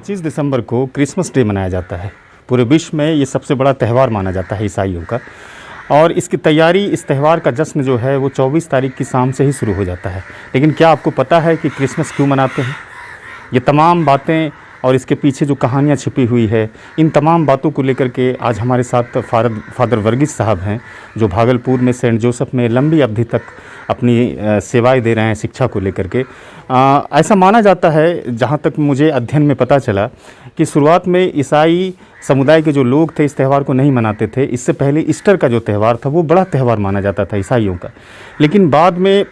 25 दिसंबर को Christmas day मनाया जाता है। पूरे विश्व में ये सबसे बड़ा त्यौहार माना जाता है ईसाइयों का। और इसकी तैयारी, इस त्यौहार का जश्न जो है वो 24 तारीख की शाम से ही शुरू हो जाता है। लेकिन क्या आपको पता है कि क्रिसमस क्यों मनाते हैं? ये तमाम बातें और इसके पीछे जो कहानियाँ छिपी हुई है, इन तमाम बातों को लेकर के आज हमारे साथ फादर वर्गीस साहब हैं, जो भागलपुर में सेंट जोसेफ में लंबी अवधि तक अपनी सेवाएं दे रहे हैं शिक्षा को लेकर के। ऐसा माना जाता है, जहाँ तक मुझे अध्ययन में पता चला, कि शुरुआत में ईसाई समुदाय के जो लोग थे इस त्यौहार को नहीं मनाते थे। इससे पहले ईस्टर का जो त्यौहार था वो बड़ा त्यौहार माना जाता था ईसाइयों का। लेकिन बाद में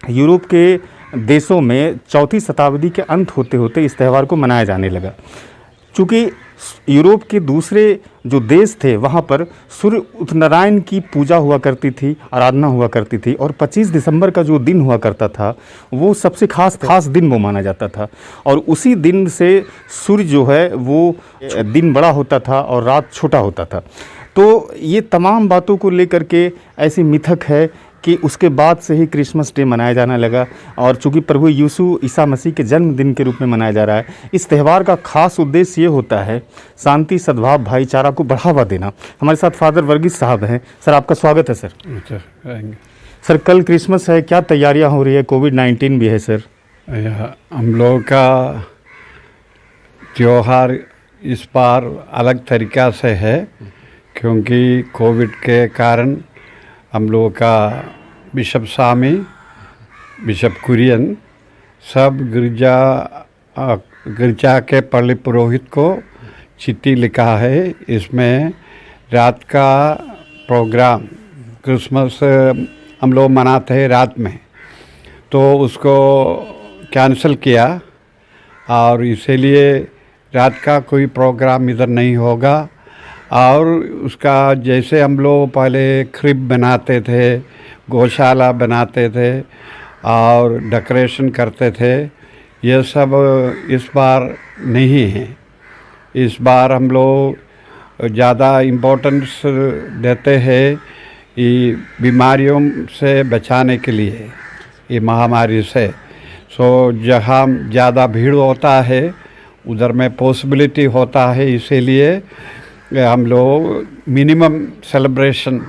यूरोप के देशों में 4वीं शताब्दी के अंत होते होते इस त्यौहार को मनाया जाने लगा। चूँकि यूरोप के दूसरे जो देश थे वहाँ पर सूर्य उत्तरायण की पूजा हुआ करती थी, आराधना हुआ करती थी, और 25 दिसंबर का जो दिन हुआ करता था वो सबसे खास दिन वो माना जाता था। और उसी दिन से सूर्य जो है वो दिन बड़ा होता था और रात छोटा होता था। तो ये तमाम बातों को लेकर के ऐसी मिथक है कि उसके बाद से ही क्रिसमस डे मनाया जाने लगा। और चूँकि प्रभु यीशु ईसा मसीह के जन्मदिन के रूप में मनाया जा रहा है, इस त्यौहार का खास उद्देश्य ये होता है शांति, सद्भाव, भाईचारा को बढ़ावा देना। हमारे साथ फादर वर्गीस साहब हैं। सर, आपका स्वागत है। सर सर कल क्रिसमस है, क्या तैयारियां हो रही है? कोविड-19 भी है सर। हम लोगों का त्यौहार इस बार अलग तरीक़ा से है, क्योंकि कोविड के कारण हम लोगों का बिशप स्वामी, बिशप कुरियन सब गिरजा के पल्ली पुरोहित को चिट्ठी लिखा है। इसमें रात का प्रोग्राम, क्रिसमस हम लोग मनाते हैं रात में, तो उसको कैंसिल किया और इसीलिए रात का कोई प्रोग्राम इधर नहीं होगा। और उसका जैसे हम लोग पहले क्रिब बनाते थे, गौशाला बनाते थे और डेकोरेशन करते थे, ये सब इस बार नहीं है। इस बार हम लोग ज़्यादा इम्पोर्टेंस देते हैं ये बीमारियों से बचाने के लिए, ये महामारी से। सो जहाँ ज़्यादा भीड़ होता है उधर में पॉसिबिलिटी होता है, इसीलिए हम लोग मिनिमम सेलिब्रेशन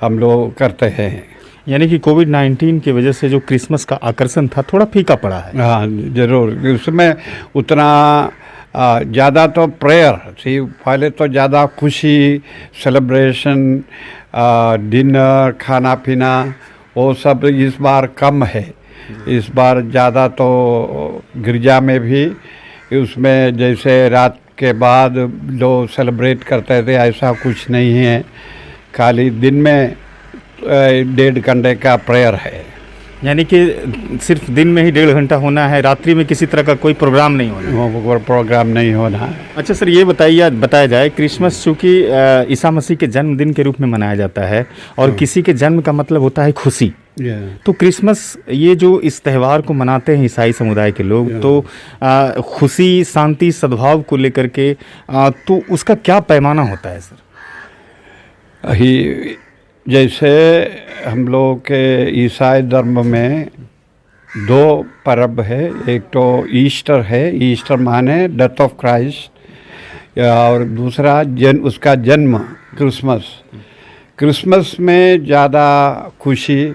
हम लोग करते हैं। यानी कि कोविड-19 की वजह से जो क्रिसमस का आकर्षण था थोड़ा फीका पड़ा है। हाँ ज़रूर, उसमें उतना ज़्यादा तो प्रेयर थी, पहले तो ज़्यादा खुशी, सेलिब्रेशन, डिनर, खाना पीना, वो सब इस बार कम है। इस बार ज़्यादा तो गिरजा में भी उसमें जैसे रात के बाद लोग सेलिब्रेट करते थे, ऐसा कुछ नहीं है। खाली दिन में 1.5 घंटे का प्रेयर है। यानी कि सिर्फ दिन में ही 1.5 घंटा होना है, रात्रि में किसी तरह का कोई प्रोग्राम नहीं होना है। वो प्रोग्राम नहीं होना है। अच्छा सर, ये बताया जाए, क्रिसमस चूँकि ईसा मसीह के जन्मदिन के रूप में मनाया जाता है और किसी के जन्म का मतलब होता है खुशी। तो क्रिसमस, ये जो इस त्यौहार को मनाते हैं ईसाई समुदाय के लोग, तो खुशी, शांति, सद्भाव को लेकर के तो उसका क्या पैमाना होता है सर? जैसे हम लोग के ईसाई धर्म में 2 पर्व है। एक तो ईस्टर है, ईस्टर माने डेथ ऑफ क्राइस्ट, और दूसरा उसका जन्म क्रिसमस। क्रिसमस में ज़्यादा खुशी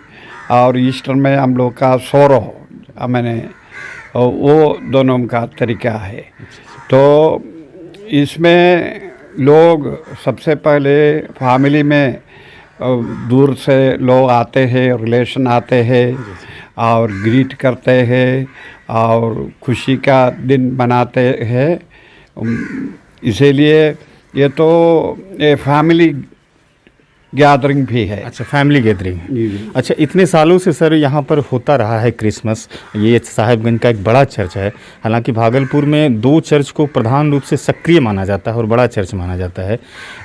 और ईस्टर में हम लोग का सोरो, मैंने वो दोनों का तरीका है। तो इसमें लोग सबसे पहले फैमिली में दूर से लोग आते हैं, रिलेशन आते हैं और ग्रीट करते हैं और खुशी का दिन मनाते हैं। इसीलिए ये तो ये फैमिली गैदरिंग भी है। अच्छा, फैमिली गैदरिंग। अच्छा, इतने सालों से सर यहाँ पर होता रहा है क्रिसमस। ये साहिबगंज का एक बड़ा चर्च है। हालांकि भागलपुर में 2 चर्च को प्रधान रूप से सक्रिय माना जाता है और बड़ा चर्च माना जाता है।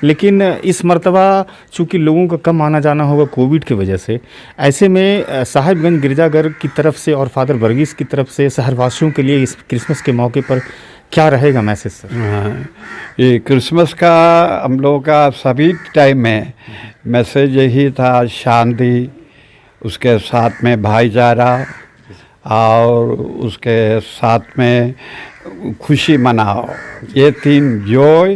लेकिन इस मर्तबा चूँकि लोगों का कम आना जाना होगा कोविड की वजह से, ऐसे में साहिबगंज गिरजाघर की तरफ से और फादर वर्गीस की तरफ से शहरवासियों के लिए इस क्रिसमस के मौके पर क्या रहेगा मैसेज सर? ये क्रिसमस का हम लोगों का सभी टाइम में मैसेज यही था, शांति, उसके साथ में भाईचारा और उसके साथ में खुशी मनाओ। ये 3 जॉय,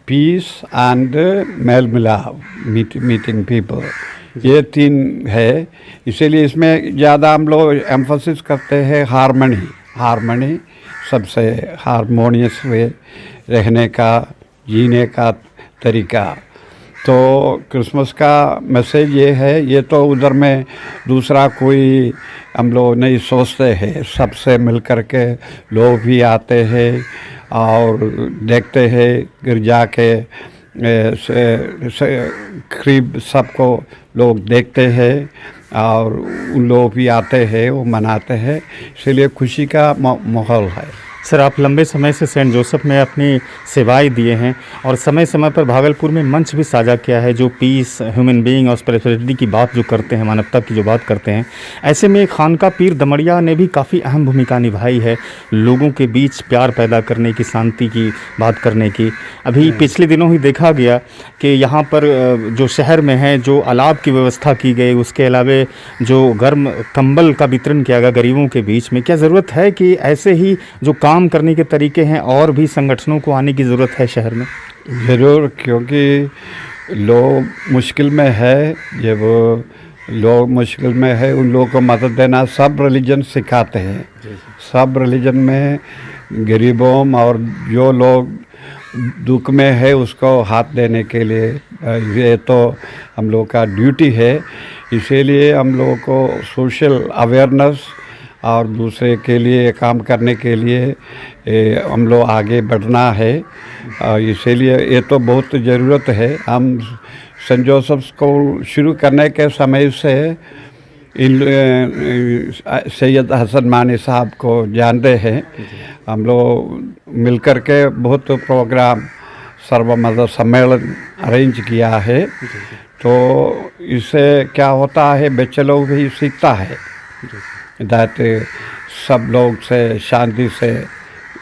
पीस एंड मेल मिलाप, मीटिंग पीपल, ये 3 है। इसीलिए इसमें ज़्यादा हम लोग एम्फोसिस करते हैं हारमनी, सबसे हारमोनियस वे रहने का, जीने का तरीका। तो क्रिसमस का मैसेज ये है, ये तो उधर में दूसरा कोई हम लोग नहीं सोचते हैं। सबसे मिल कर के लोग भी आते हैं और देखते हैं, गिरजा के करीब सबको लोग देखते हैं और उन लोग भी आते हैं, वो मनाते हैं, इसलिए खुशी का माहौल है। सर, आप लंबे समय से सेंट जोसेफ में अपनी सेवाएं दिए हैं और समय समय पर भागलपुर में मंच भी साझा किया है जो पीस, ह्यूमन बीइंग और स्पिरिचुअलिटी की बात जो करते हैं, मानवता की जो बात करते हैं। ऐसे में खानका पीर दमड़िया ने भी काफ़ी अहम भूमिका निभाई है लोगों के बीच प्यार पैदा करने की, शांति की बात करने की। अभी पिछले दिनों ही देखा गया कि यहाँ पर जो शहर में है जो अलाव की व्यवस्था की गई, उसके अलावा जो गर्म कंबल का वितरण किया गया गरीबों के बीच में, क्या ज़रूरत है कि ऐसे ही जो काम करने के तरीके हैं और भी संगठनों को आने की ज़रूरत है शहर में? ज़रूर, क्योंकि लोग मुश्किल में है, जब लोग मुश्किल में है उन लोगों को मदद देना सब रिलीजन सिखाते हैं। सब रिलीजन में गरीबों और जो लोग दुख में है उसको हाथ देने के लिए, ये तो हम लोग का ड्यूटी है। इसीलिए हम लोगों को सोशल अवेयरनेस और दूसरे के लिए काम करने के लिए हम लोग आगे बढ़ना है। इसीलिए ये तो बहुत ज़रूरत है। हम सेंट जोसेफ स्कूल शुरू करने के समय से सैयद हसन मानी साहब को जानते हैं। हम लोग मिलकर के बहुत प्रोग्राम, सर्वमत सम्मेलन अरेंज किया है। तो इससे क्या होता है, बच्चे लोग भी सीखता है दैट सब लोग से शांति से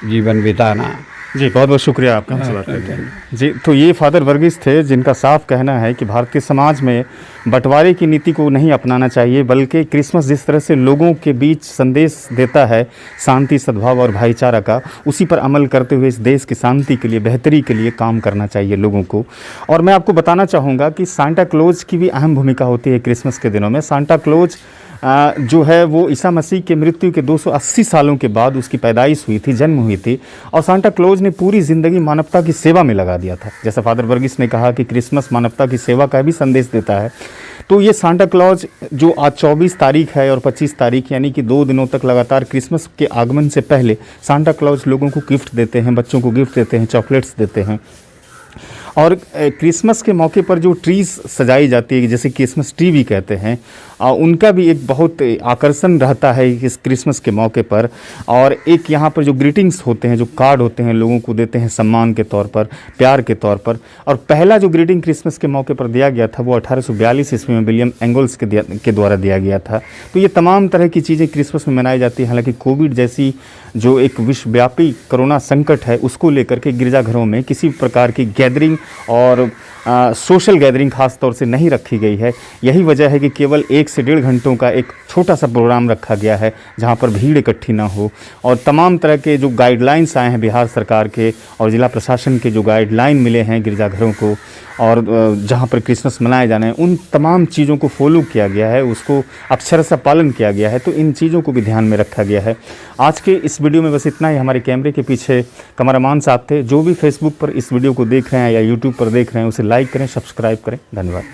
जीवन बिताना। जी, बहुत बहुत शुक्रिया आपका हमसे बात करने के लिए। जी, तो ये फादर वर्गीस थे जिनका साफ कहना है कि भारतीय समाज में बंटवारे की नीति को नहीं अपनाना चाहिए, बल्कि क्रिसमस जिस तरह से लोगों के बीच संदेश देता है शांति, सद्भाव और भाईचारा का, उसी पर अमल करते हुए इस देश की शांति के लिए, बेहतरी के लिए काम करना चाहिए लोगों को। और मैं आपको बताना चाहूँगा कि सांता क्लॉज की भी अहम भूमिका होती है क्रिसमस के दिनों में। सांता क्लॉज जो है वो ईसा मसीह के मृत्यु के 280 सालों के बाद उसकी पैदाइश हुई थी, जन्म हुई थी, और सांता क्लॉज ने पूरी ज़िंदगी मानवता की सेवा में लगा दिया था। जैसा फादर वर्गीस ने कहा कि क्रिसमस मानवता की सेवा का भी संदेश देता है। तो ये सांता क्लॉज जो आज 24 तारीख है और 25 तारीख, यानी कि 2 दिनों तक लगातार क्रिसमस के आगमन से पहले सांता क्लॉज लोगों को गिफ्ट देते हैं, बच्चों को गिफ्ट देते हैं, चॉकलेट्स देते हैं। और क्रिसमस के मौके पर जो ट्रीज़ सजाई जाती है, जैसे क्रिसमस ट्री भी कहते हैं, उनका भी एक बहुत आकर्षण रहता है इस क्रिसमस के मौके पर। और एक यहाँ पर जो ग्रीटिंग्स होते हैं, जो कार्ड होते हैं, लोगों को देते हैं सम्मान के तौर पर, प्यार के तौर पर। और पहला जो ग्रीटिंग क्रिसमस के मौके पर दिया गया था वो 1842 ईस्वी में विलियम एंगल्स के द्वारा दिया गया था। तो ये तमाम तरह की चीज़ें क्रिसमस में मनाई जाती है। हालांकि कोविड जैसी जो एक विश्वव्यापी कोरोना संकट है, उसको लेकर के गिरजाघरों में किसी प्रकार की गैदरिंग और सोशल गैदरिंग खास तौर से नहीं रखी गई है। यही वजह है कि केवल 1 से 1.5 घंटों का एक छोटा सा प्रोग्राम रखा गया है जहां पर भीड़ इकट्ठी ना हो। और तमाम तरह के जो गाइडलाइंस आए हैं बिहार सरकार के और जिला प्रशासन के, जो गाइडलाइन मिले हैं गिरजाघरों को और जहां पर क्रिसमस मनाए जाने हैं, उन तमाम चीज़ों को फॉलो किया गया है, उसको अक्षरशः पालन किया गया है। तो इन चीज़ों को भी ध्यान में रखा गया है। आज के इस वीडियो में बस इतना ही। हमारे कैमरे के पीछे कमरामान साहब थे। जो भी फेसबुक पर इस वीडियो को देख रहे हैं या यूट्यूब पर देख रहे हैं, उसे लाइक करें, सब्सक्राइब करें। धन्यवाद।